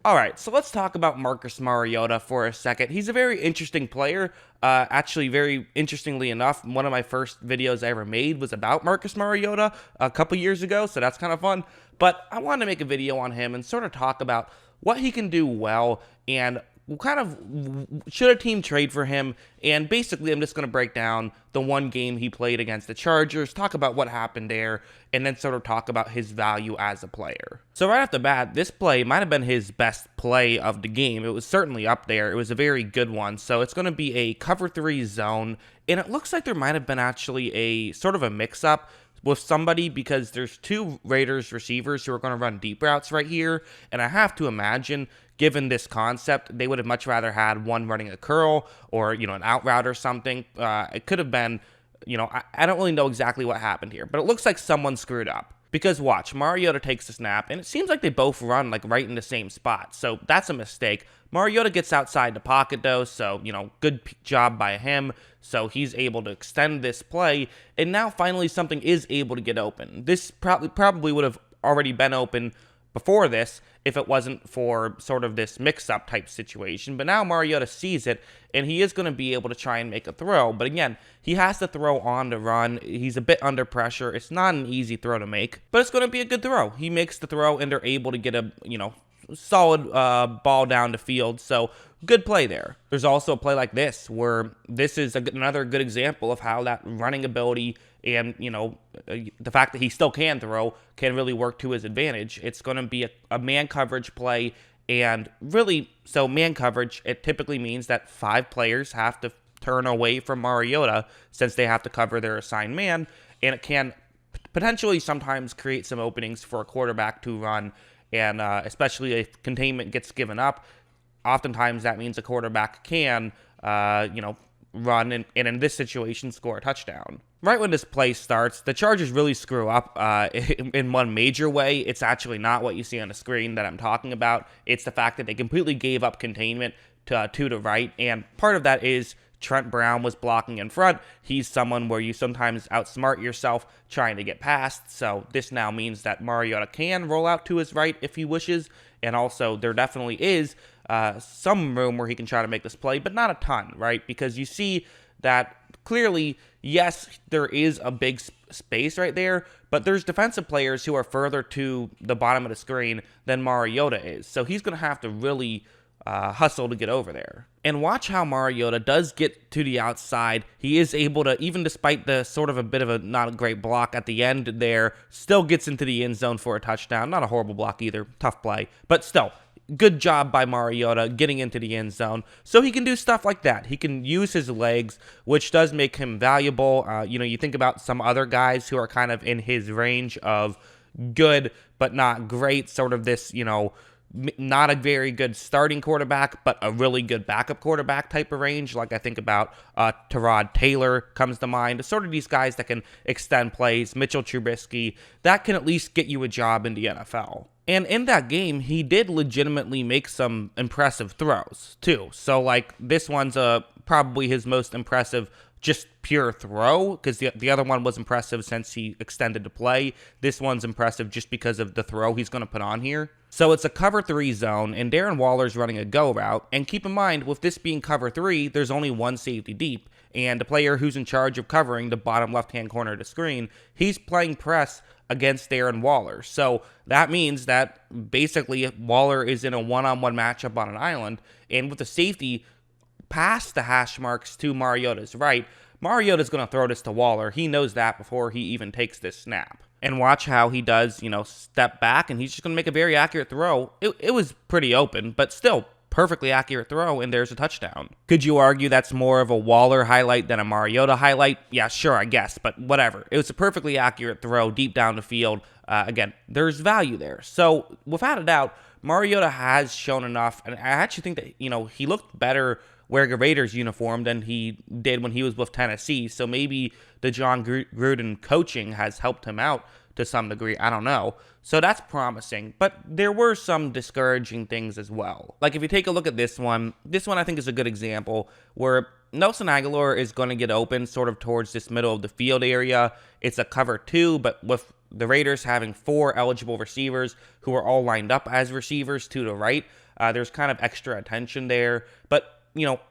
Alright, so let's talk about Marcus Mariota for a second. He's a very interesting player. Actually, very interestingly enough, one of my first videos I ever made was about Marcus Mariota a couple years ago, so that's kind of fun. But I wanted to make a video on him and sort of talk about what he can do well and kind of should a team trade for him. And basically, I'm just going to break down the one game he played against the Chargers, talk about what happened there, and then sort of talk about his value as a player. So right off the bat, this play might have been his best play of the game. It was certainly up there. It was a very good one. So it's going to be a cover 3 zone, and it looks like there might have been actually a sort of a mix-up with somebody, because there's two Raiders receivers who are going to run deep routes right here, and I have to imagine, given this concept, they would have much rather had one running a curl or, an out route or something. It could have been, I don't really know exactly what happened here, but it looks like someone screwed up. Because watch, Mariota takes the snap, and it seems like they both run like right in the same spot, so that's a mistake. Mariota gets outside the pocket though, so, good job by him. So he's able to extend this play, and now finally something is able to get open. This probably would have already been open before this if it wasn't for sort of this mix-up type situation. But now Mariota sees it, and he is going to be able to try and make a throw. But again, he has to throw on the run. He's a bit under pressure. It's not an easy throw to make, but it's going to be a good throw. He makes the throw, and they're able to get a, solid ball down the field. So good play there. There's also a play like this where this is another good example of how that running ability and, the fact that he still can throw can really work to his advantage. It's going to be a man coverage play, and really, so man coverage, it typically means that 5 players have to turn away from Mariota since they have to cover their assigned man, and it can potentially sometimes create some openings for a quarterback to run. And especially if containment gets given up, oftentimes that means a quarterback can, run and in this situation score a touchdown. Right when this play starts, the Chargers really screw up in one major way. It's actually not what you see on the screen that I'm talking about. It's the fact that they completely gave up containment to the right, and part of that is Trent Brown was blocking in front. He's someone where you sometimes outsmart yourself trying to get past, so this now means that Mariota can roll out to his right if he wishes, and also there definitely is some room where he can try to make this play, but not a ton, right? Because you see that clearly, yes, there is a big space right there, but there's defensive players who are further to the bottom of the screen than Mariota is, so he's going to have to really hustle to get over there. And watch how Mariota does get to the outside. He is able to, even despite the sort of a bit of a not a great block at the end there, still gets into the end zone for a touchdown. Not a horrible block either, tough play, but still, good job by Mariota getting into the end zone. So he can do stuff like that. He can use his legs, which does make him valuable. You think about some other guys who are kind of in his range of good but not great, sort of this, not a very good starting quarterback, but a really good backup quarterback type of range. Like I think about Tyrod Taylor comes to mind. Sort of these guys that can extend plays, Mitchell Trubisky, that can at least get you a job in the NFL. And in that game, he did legitimately make some impressive throws, too. So, like, this one's probably his most impressive just pure throw, because the other one was impressive since he extended the play. This one's impressive just because of the throw he's going to put on here. So it's a cover 3 zone, and Darren Waller's running a go route. And keep in mind, with this being cover 3, there's only one safety deep. And the player who's in charge of covering the bottom left-hand corner of the screen, he's playing press against Darren Waller. So that means that basically Waller is in a one-on-one matchup on an island, and with the safety past the hash marks to Mariota's right, Mariota's going to throw this to Waller. He knows that before he even takes this snap. And watch how he does, step back, and he's just going to make a very accurate throw. It was pretty open, but still perfectly accurate throw, and there's a touchdown. Could you argue that's more of a Waller highlight than a Mariota highlight? Yeah, sure, I guess, but whatever. It was a perfectly accurate throw deep down the field. Again, there's value there. So without a doubt, Mariota has shown enough, and I actually think that, he looked better wearing a Raiders uniform than he did when he was with Tennessee. So maybe the John Gruden coaching has helped him out to some degree. I don't know. So that's promising. But there were some discouraging things as well. Like if you take a look at this one I think is a good example where Nelson Aguilar is going to get open sort of towards this middle of the field area. It's a cover 2, but with the Raiders having 4 eligible receivers who are all lined up as receivers to the right, There's kind of extra attention there, but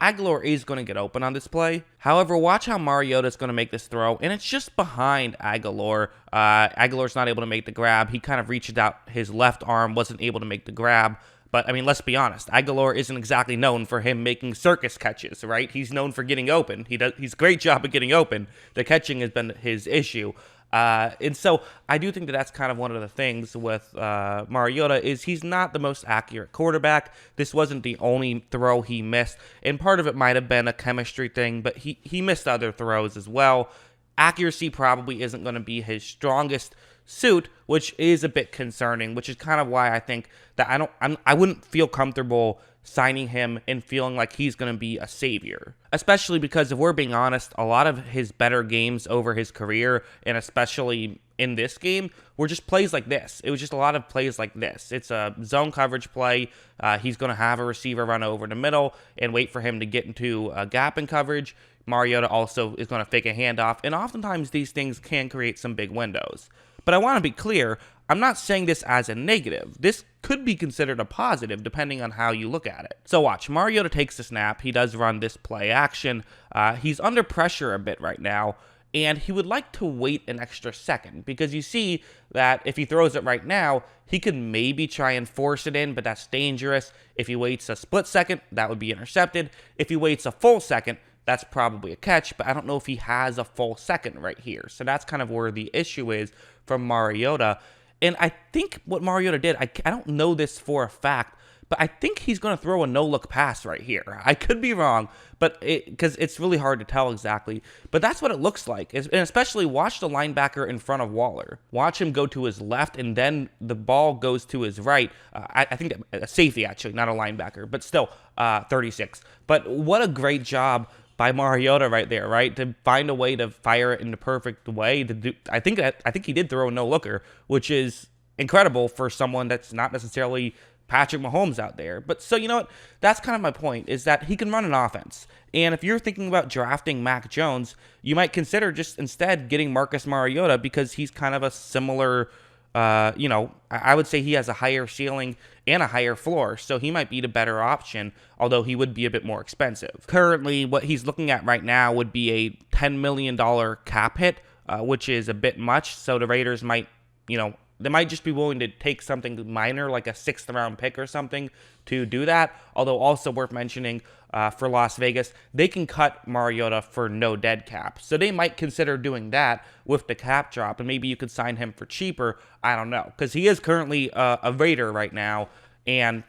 Aguilar is going to get open on this play. However, watch how Mariota is going to make this throw, and it's just behind Aguilar. Aguilar's not able to make the grab. He kind of reached out his left arm, wasn't able to make the grab. But, I mean, let's be honest. Aguilar isn't exactly known for him making circus catches, right? He's known for getting open. He's a great job at getting open. The catching has been his issue. And so I do think that that's kind of one of the things with Mariota is he's not the most accurate quarterback. This wasn't the only throw he missed, and part of it might have been a chemistry thing, but he missed other throws as well. Accuracy probably isn't going to be his strongest suit, which is a bit concerning, which is kind of why I think that I wouldn't feel comfortable signing him and feeling like he's going to be a savior. Especially because if we're being honest, a lot of his better games over his career, and especially in this game, were just plays like this. It was just a lot of plays like this. It's a zone coverage play. He's going to have a receiver run over the middle and wait for him to get into a gap in coverage. Mariota also is going to fake a handoff, and oftentimes these things can create some big windows. But I want to be clear, I'm not saying this as a negative. This could be considered a positive depending on how you look at it. So watch, Mariota takes the snap. He does run this play action. He's under pressure a bit right now, and he would like to wait an extra second because you see that if he throws it right now, he could maybe try and force it in, but that's dangerous. If he waits a split second, that would be intercepted. If he waits a full second, that's probably a catch, but I don't know if he has a full second right here. So that's kind of where the issue is from Mariota. And I think what Mariota did, I don't know this for a fact, but I think he's going to throw a no-look pass right here. I could be wrong, but because it's really hard to tell exactly. But that's what it looks like. And especially watch the linebacker in front of Waller. Watch him go to his left, and then the ball goes to his right. I think a safety, actually, not a linebacker, but still 36. But what a great job by Mariota right there, right? To find a way to fire it in the perfect way. I think he did throw a no-looker, which is incredible for someone that's not necessarily Patrick Mahomes out there. But so you know what? That's kind of my point, is that he can run an offense. And if you're thinking about drafting Mac Jones, you might consider just instead getting Marcus Mariota because he's kind of a similar I would say he has a higher ceiling and a higher floor, so he might be the better option, although he would be a bit more expensive. Currently, what he's looking at right now would be a $10 million cap hit, which is a bit much, so the Raiders might, they might just be willing to take something minor, like a 6th-round pick or something, to do that, although also worth mentioning, for Las Vegas, they can cut Mariota for no dead cap. So they might consider doing that with the cap drop, and maybe you could sign him for cheaper. I don't know, because he is currently a Raider right now, and,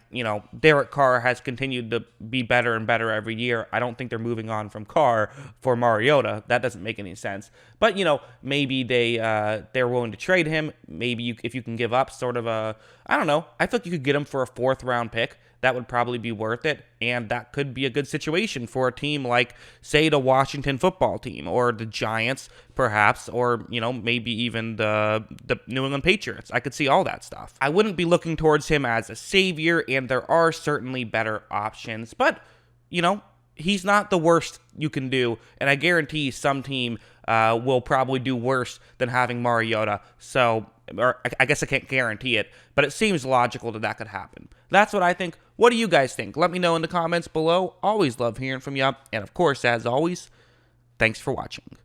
Derek Carr has continued to be better and better every year. I don't think they're moving on from Carr for Mariota. That doesn't make any sense. But, maybe they're willing to trade him. Maybe if you can give up sort of I don't know. I think you could get him for a 4th-round pick. That would probably be worth it, and that could be a good situation for a team like, say, the Washington football team, or the Giants, perhaps, or, maybe even the New England Patriots. I could see all that stuff. I wouldn't be looking towards him as a savior, and there are certainly better options, but, he's not the worst you can do, and I guarantee some team will probably do worse than having Mariota, so, or I guess I can't guarantee it, but it seems logical that could happen. That's what I think. What do you guys think? Let me know in the comments below. Always love hearing from you, and of course, as always, thanks for watching.